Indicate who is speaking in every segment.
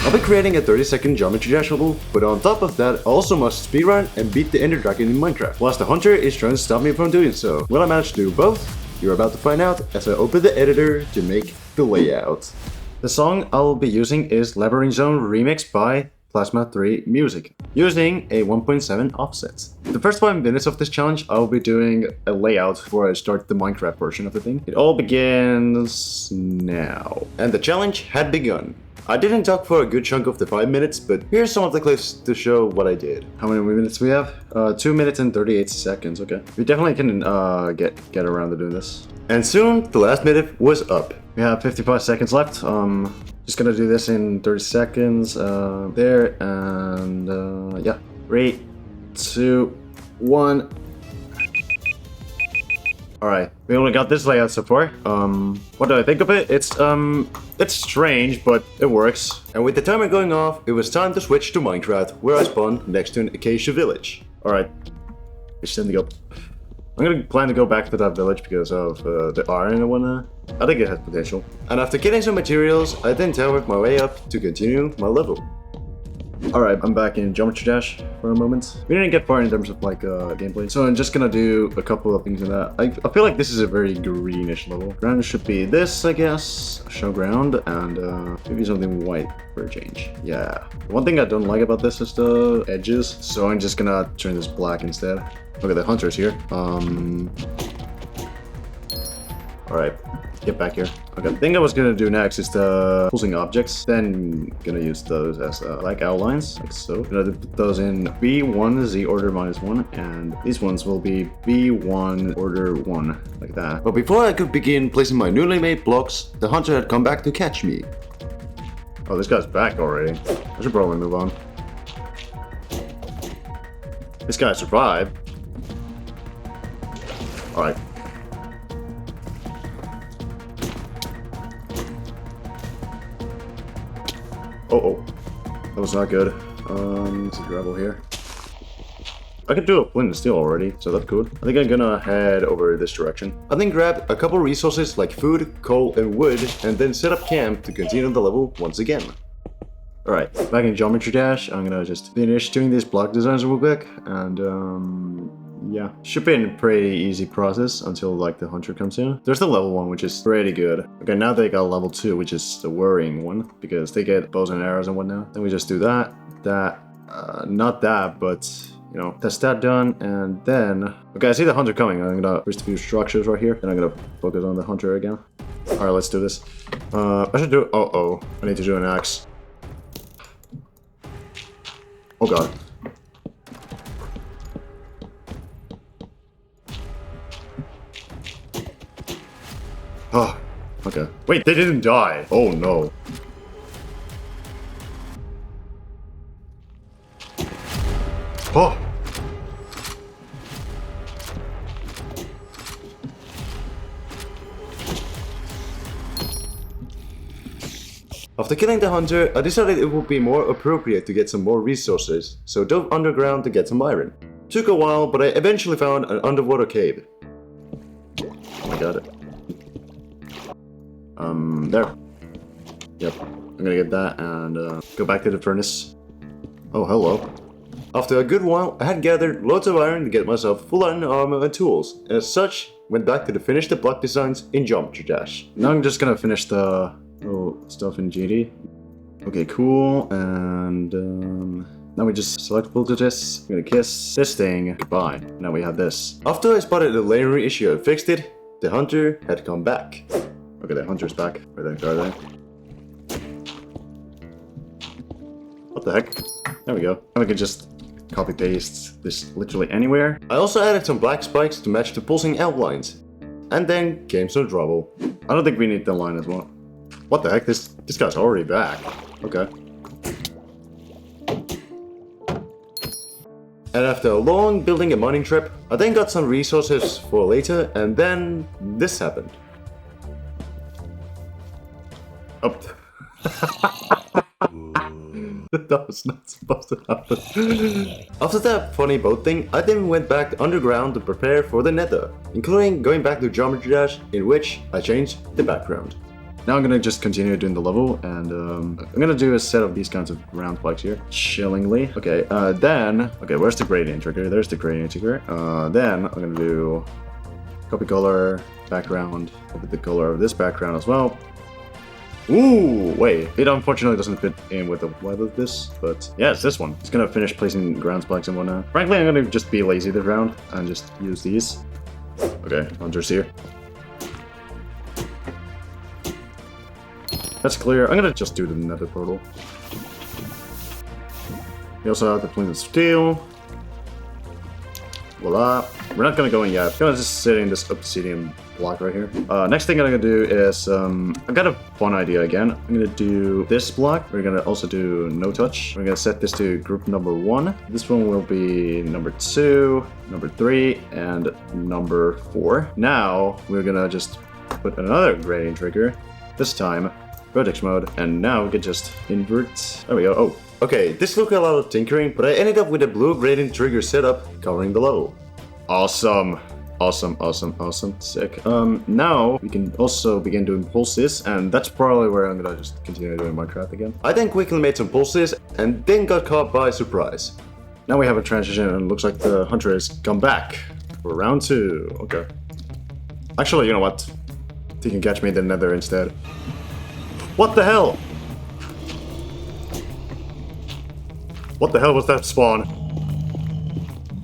Speaker 1: I'll be creating a 30-second geometry dash level, but on top of that, I also must speedrun and beat the Ender Dragon in Minecraft, whilst the Hunter is trying to stop me from doing so. Will I manage to do both? You're about to find out as I open the editor to make the layout. The song I'll be using is Labyrinth Zone remixed by Plasma 3 Music, using a 1.7 offset. The first 5 minutes of this challenge, I'll be doing a layout before I start the Minecraft version of the thing. It all begins now. And the challenge had begun. I didn't talk for a good chunk of the 5 minutes, but here's some of the clips to show what I did. How many minutes we have? 2 minutes and 38 seconds, okay. We definitely can get around to doing this. And soon, the last minute was up. We have 55 seconds left. Just gonna do this in 30 seconds. There, and yeah. 3, 2, 1. Alright, we only got this layout so far. What do I think of it? It's strange, but it works. And with the timer going off, it was time to switch to Minecraft, where I spawned next to an acacia village. Alright, it's time to go. I'm gonna plan to go back to that village because of the iron and whatnot. I think it has potential. And after getting some materials, I then towered my way up to continue my level. Alright, I'm back in Geometry Dash for a moment. We didn't get far in terms of like gameplay, so I'm just gonna do a couple of things in that. I feel like this is a very greenish level. Ground should be this, I guess. Show ground, and maybe something white for a change. Yeah. One thing I don't like about this is the edges, so I'm just gonna turn this black instead. Okay, the hunter's here. Alright, get back here. Okay, the thing I was gonna do next is the pulsing objects. Then gonna use those as like outlines, like so. Gonna put those in B1 Z order -1, and these ones will be B1 order 1, like that. But before I could begin placing my newly made blocks, the hunter had come back to catch me. Oh, this guy's back already. I should probably move on. This guy survived. Alright. Oh, that was not good. Let's gravel here. I could do a flint and steel already, so that's good. I think I'm gonna head over this direction. I then grabbed a couple resources like food, coal, and wood, and then set up camp to continue the level once again. Alright, back in Geometry Dash, I'm gonna just finish doing these block designs real quick, and yeah, should be a pretty easy process until like the hunter comes in. There's the level 1, which is pretty good. Okay, now they got level 2, which is the worrying one, because they get bows and arrows and whatnot. Then we just do that, not that, but you know, test that done, and then okay, I see the hunter coming. I'm gonna first a few structures right here, and I'm gonna focus on the hunter again. Alright, let's do this. I should do I need to do an axe. Oh god. Oh, okay. Wait, they didn't die. Oh no. Oh. After killing the hunter, I decided it would be more appropriate to get some more resources, so dove underground to get some iron. Took a while, but I eventually found an underwater cave. I got it. There. Yep. I'm gonna get that and go back to the furnace. Oh, hello. After a good while, I had gathered loads of iron to get myself full iron armor and tools, and as such, went back to finish the block designs in Geometry Dash. Now I'm just gonna finish the little stuff in GD. Okay, cool, and now we just select filter this. I'm gonna kiss this thing goodbye. Now we have this. After I spotted the layer issue and fixed it, the hunter had come back. Okay, the hunter's back. Where are they? What the heck? There we go. And we can just copy paste this literally anywhere. I also added some black spikes to match the pulsing outlines. And then came some trouble. I don't think we need the line as well. What the heck? This guy's already back. Okay. And after a long building and mining trip, I then got some resources for later, and then this happened. Oh. That was not supposed to happen. After that funny boat thing, I then went back underground to prepare for the Nether, including going back to Geometry Dash, in which I changed the background. Now I'm gonna just continue doing the level, and I'm gonna do a set of these kinds of round spikes here, chillingly. Okay, okay, where's the gradient trigger? There's the gradient trigger. Then I'm gonna do copy color, background, copy the color of this background as well. Ooh, wait, it unfortunately doesn't fit in with the web of this, but yeah, it's this one. It's gonna finish placing ground spikes and whatnot. Frankly, I'm gonna just be lazy this round and just use these. Okay, Hunter's here. That's clear. I'm gonna just do the Nether portal. We also have the flint and steel. Voila. We're not gonna go in yet. I'm gonna just sit in this obsidian block right here. Next thing I'm gonna do is, I got a fun idea again. I'm gonna do this block. We're gonna also do no touch. We're gonna set this to group number 1. This one will be number 2, number 3, and number 4. Now, we're gonna just put another gradient trigger. This time, vertex mode, and now we can just invert. There we go. Oh, okay. This took a lot of tinkering, but I ended up with a blue gradient trigger setup covering the level. Awesome. Awesome, awesome, awesome. Sick. Now we can also begin doing pulses, and that's probably where I'm gonna just continue doing Minecraft again. I then quickly made some pulses and then got caught by surprise. Now we have a transition, and it looks like the hunter has come back for round 2. Okay. Actually, you know what? He can catch me in the Nether instead. What the hell? What the hell was that spawn?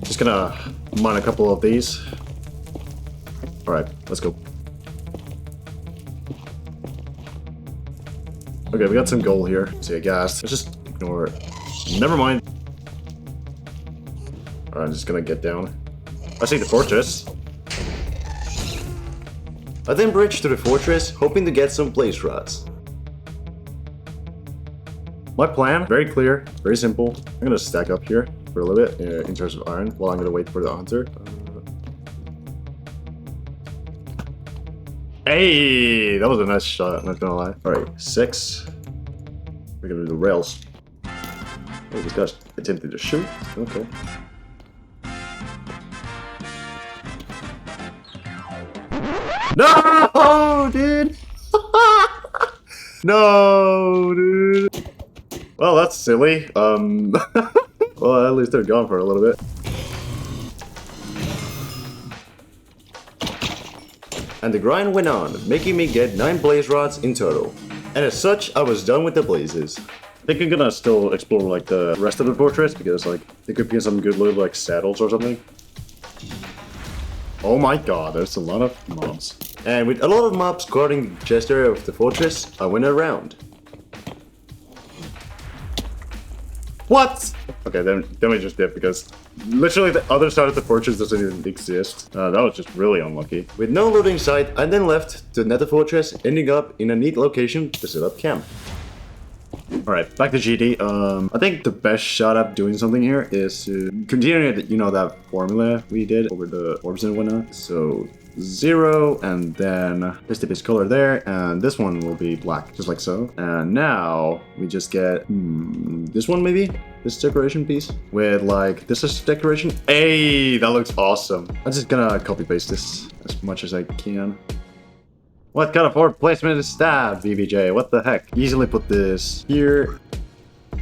Speaker 1: Just gonna mine a couple of these. Alright, let's go. Okay, we got some gold here. See a ghast. Let's just ignore it. Never mind. Alright, I'm just gonna get down. I see the fortress. I then bridged to the fortress, hoping to get some blaze rods. My plan, very clear, very simple. I'm gonna stack up here for a little bit in terms of iron while I'm gonna wait for the hunter. Hey, that was a nice shot, I'm not gonna lie. Alright, 6. We're gonna do the rails. Oh, this guy's attempting to shoot. Okay. No, dude! No, dude! Well, that's silly. Well, at least they're gone for a little bit. And the grind went on, making me get 9 blaze rods in total. And as such, I was done with the blazes. I think I'm gonna still explore like the rest of the fortress because like there could be some good little like saddles or something. Oh my god, there's a lot of mobs. And with a lot of mobs guarding the chest area of the fortress, I went around. What? Okay, then we just did because literally the other side of the fortress doesn't even exist. That was just really unlucky. With no loading sight, I then left the Nether fortress, ending up in a neat location to set up camp. Alright, back to GD. I think the best shot at doing something here is to continue, you know, that formula we did over the orbs and whatnot. So 0, and then this tip is color there, and this one will be black, just like so. And now we just get this one maybe, this decoration piece with like this is decoration. Hey, that looks awesome. I'm just gonna copy paste this as much as I can. What kind of forward placement is that, BBJ? What the heck? Easily put this here.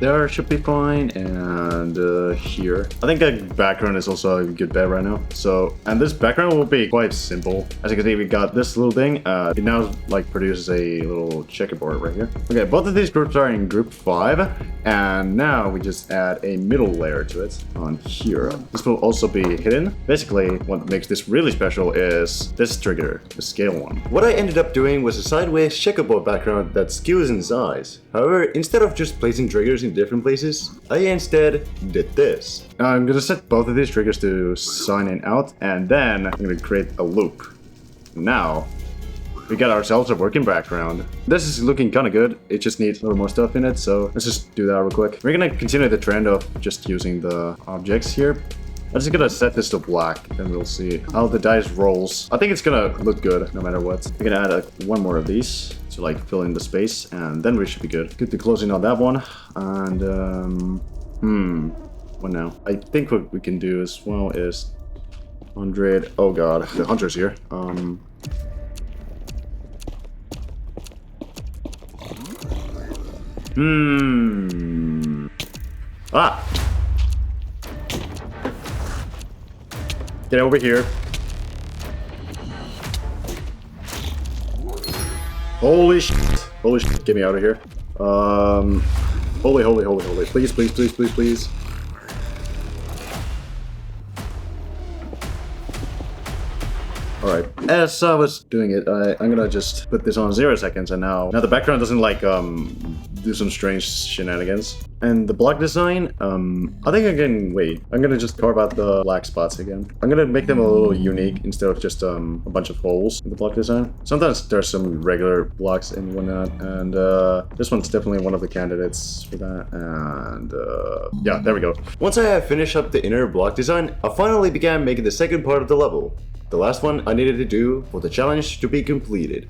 Speaker 1: There should be fine, and here. I think a background is also a good bet right now. So, and this background will be quite simple. As you can see, we got this little thing. It now like produces a little checkerboard right here. Okay, both of these groups are in group 5, and now we just add a middle layer to it on here. This will also be hidden. Basically, what makes this really special is this trigger, the scale one. What I ended up doing was a sideways checkerboard background that skews in size. However, instead of just placing triggers in different places, I instead did this. I'm gonna set both of these triggers to sign in out, and then I'm gonna create a loop. Now, we got ourselves a working background. This is looking kind of good. It just needs a little more stuff in it, so let's just do that real quick. We're gonna continue the trend of just using the objects here. I'm just gonna set this to black, and we'll see how the dice rolls. I think it's gonna look good no matter what. We're gonna add one more of these to like fill in the space, and then we should be good. Good to closing on that one, and what now? I think what we can do as well is 100. Oh god, the hunter's here. Ah! Get over here. Holy shit. Holy shit. Get me out of here. Holy. Please. Alright, as I was doing it, I'm gonna just put this on 0 seconds, and now the background doesn't like do some strange shenanigans. And the block design, I think I can wait. I'm gonna just carve out the black spots again. I'm gonna make them a little unique instead of just a bunch of holes in the block design. Sometimes there's some regular blocks and whatnot, and this one's definitely one of the candidates for that. And yeah, there we go. Once I have finished up the inner block design, I finally began making the second part of the level. The last one I needed to do for the challenge to be completed.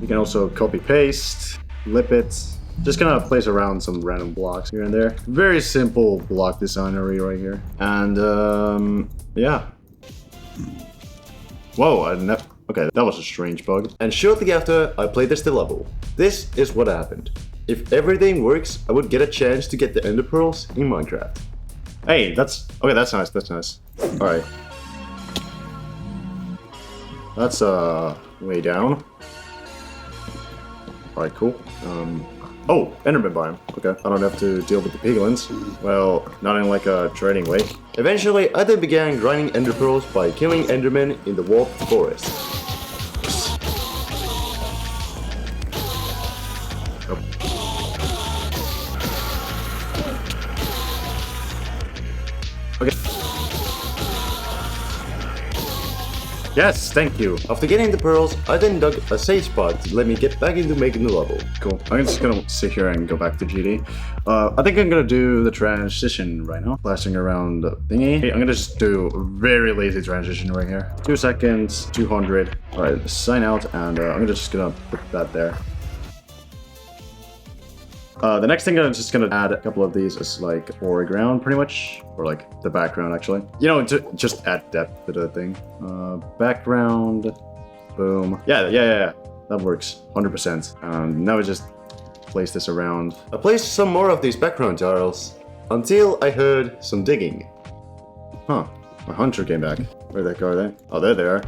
Speaker 1: You can also copy paste, lip it, just kind of place around some random blocks here and there. Very simple block designery right here. And yeah. Whoa, okay, that was a strange bug. And shortly after I playtested the level, this is what happened. If everything works, I would get a chance to get the ender pearls in Minecraft. Hey, that's nice, that's nice. Alright. That's way down. Alright, cool. Oh, Enderman biome. Okay, I don't have to deal with the piglins. Well, not in like a trading way. Eventually, I then began grinding ender pearls by killing endermen in the warped forest. Okay. Yes, thank you. After getting the pearls, I then dug a safe spot to let me get back into making the level. Cool. I'm just gonna sit here and go back to GD. I think I'm gonna do the transition right now. Blasting around the thingy. Okay, I'm gonna just do a very lazy transition right here. 2 seconds, 200. Alright, sign out, and I'm just gonna put that there. The next thing I'm just gonna add a couple of these is like foreground pretty much, or like the background actually. You know, to just add depth to the thing. Background, boom. Yeah, that works, 100%. Now I just place this around. I placed some more of these background tiles until I heard some digging. Huh, my hunter came back. Where the heck are they? Oh, there they are.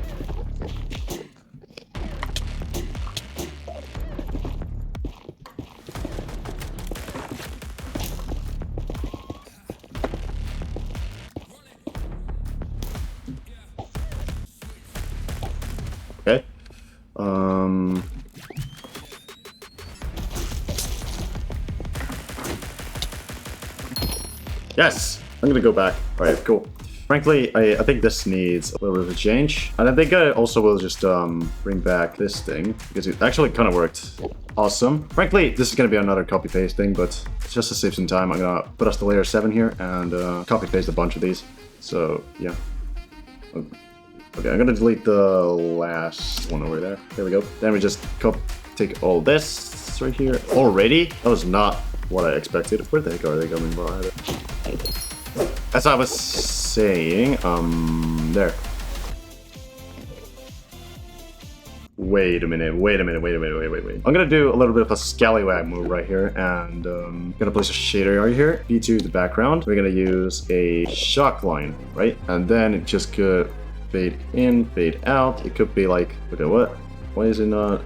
Speaker 1: Okay. Yes! I'm gonna go back. Alright, cool. Frankly, I think this needs a little bit of a change. And I think I also will just bring back this thing, because it actually kind of worked awesome. Frankly, this is gonna be another copy-paste thing, but just to save some time, I'm gonna put us to layer 7 here and copy-paste a bunch of these. So, yeah. Okay, I'm gonna delete the last one over there. There we go. Then we just take all this right here. Already? That was not what I expected. Where the heck are they coming by? As I was saying, there. Wait a minute. I'm gonna do a little bit of a scallywag move right here, and gonna place a shader right here. B2 the background. We're gonna use a shock line, right? And then it just could fade in, fade out. It could be like, okay, what? Why is it not?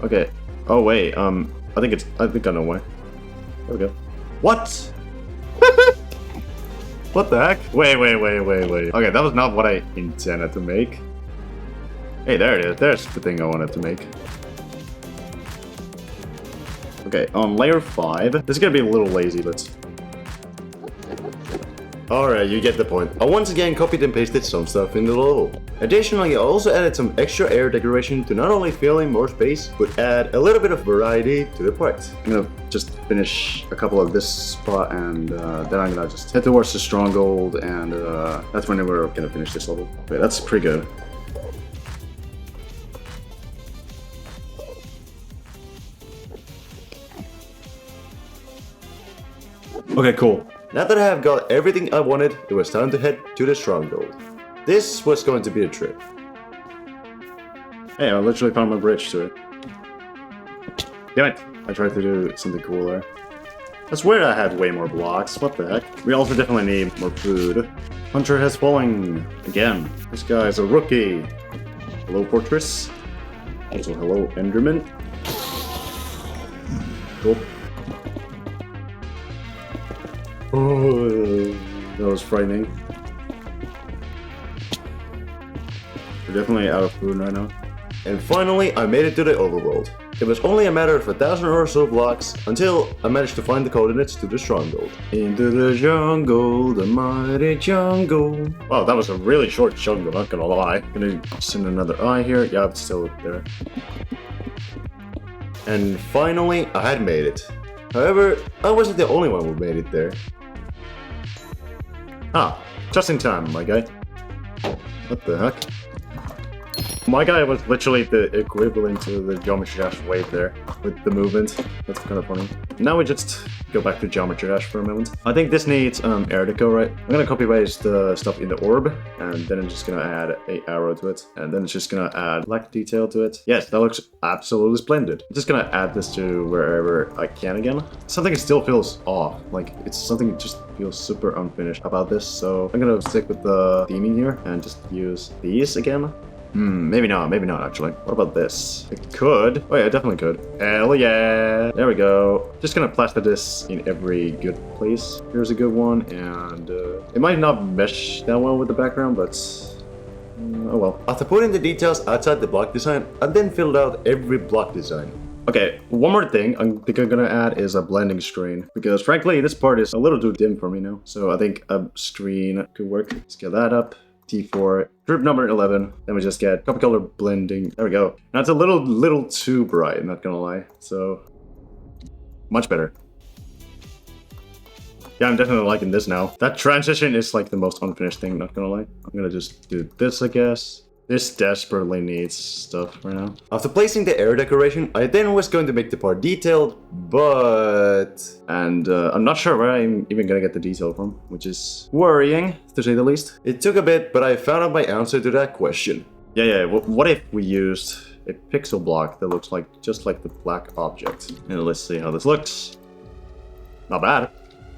Speaker 1: Okay. Oh wait, I think I know why. There we go. What? What the heck? Wait. Okay, that was not what I intended to make. Hey, there it is. There's the thing I wanted to make. Okay, on layer 5. This is gonna be a little lazy, but... Alright, you get the point. I once again copied and pasted some stuff in the level. Additionally, I also added some extra air decoration to not only fill in more space, but add a little bit of variety to the part. I'm gonna just finish a couple of this spot, and then I'm gonna just head towards the stronghold, and that's when we're gonna finish this level. Okay, that's pretty good. Okay, cool. Now that I have got everything I wanted, it was time to head to the stronghold. This was going to be a trip. Hey, I literally found my bridge to it. Damn it! I tried to do something cool there. I swear I had way more blocks. What the heck? We also definitely need more food. Hunter has fallen again. This guy's a rookie. Hello, Fortress. Also, hello, Enderman. Cool. Oh, that was frightening. We're definitely out of food right now. And finally, I made it to the overworld. It was only a matter of 1,000 or so blocks until I managed to find the coordinates to the stronghold. Into the jungle, the mighty jungle. Wow, that was a really short jungle, not gonna lie. Gonna send another eye here. Yeah, it's still there. And finally, I had made it. However, I wasn't the only one who made it there. Ah, just in time, my guy. What the heck? My guy was literally the equivalent to the Geometry Dash wave there, with the movement. That's kind of funny. Now we just go back to Geometry Dash for a moment. I think this needs air deco, right? I'm gonna copy paste the stuff in the orb, and then I'm just gonna add an arrow to it, and then it's just gonna add black detail to it. Yes, that looks absolutely splendid. I'm just gonna add this to wherever I can again. Something still feels off, like it's something that just feels super unfinished about this, so I'm gonna stick with the theming here and just use these again. Maybe not actually. What about this? It could. Oh yeah, it definitely could. Hell yeah! There we go. Just gonna plaster this in every good place. Here's a good one, and it might not mesh that well with the background, but oh well. After putting the details outside the block design, I then filled out every block design. Okay, one more thing I think I'm gonna add is a blending screen, because frankly this part is a little too dim for me now. So I think a screen could work. Let's get that up. T4, group number 11, then we just get copy color blending. There we go. Now it's a little too bright, I'm not gonna lie. So, much better. Yeah, I'm definitely liking this now. That transition is like the most unfinished thing, not gonna lie. I'm gonna just do this, I guess. This desperately needs stuff right now. After placing the air decoration, I then was going to make the part detailed, but... And I'm not sure where I'm even gonna get the detail from, which is worrying, to say the least. It took a bit, but I found out my answer to that question. Yeah, what if we used a pixel block that looks like just like the black object? And let's see how this looks. Not bad.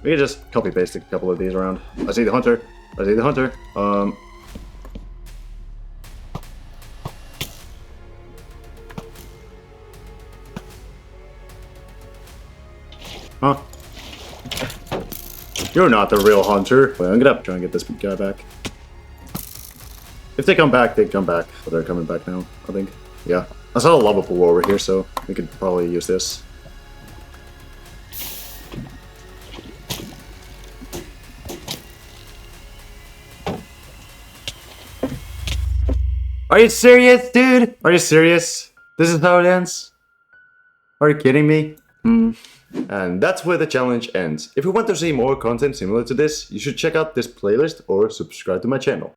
Speaker 1: We can just copy paste a couple of these around. I see the hunter. Huh? You're not the real hunter. Wait, I'm gonna try and get this guy back. If they come back, they come back. But they're coming back now, I think. Yeah. I saw a lava pool over here, so we could probably use this. Are you serious, dude? Are you serious? This is how it ends? Are you kidding me? And that's where the challenge ends. If you want to see more content similar to this, you should check out this playlist or subscribe to my channel.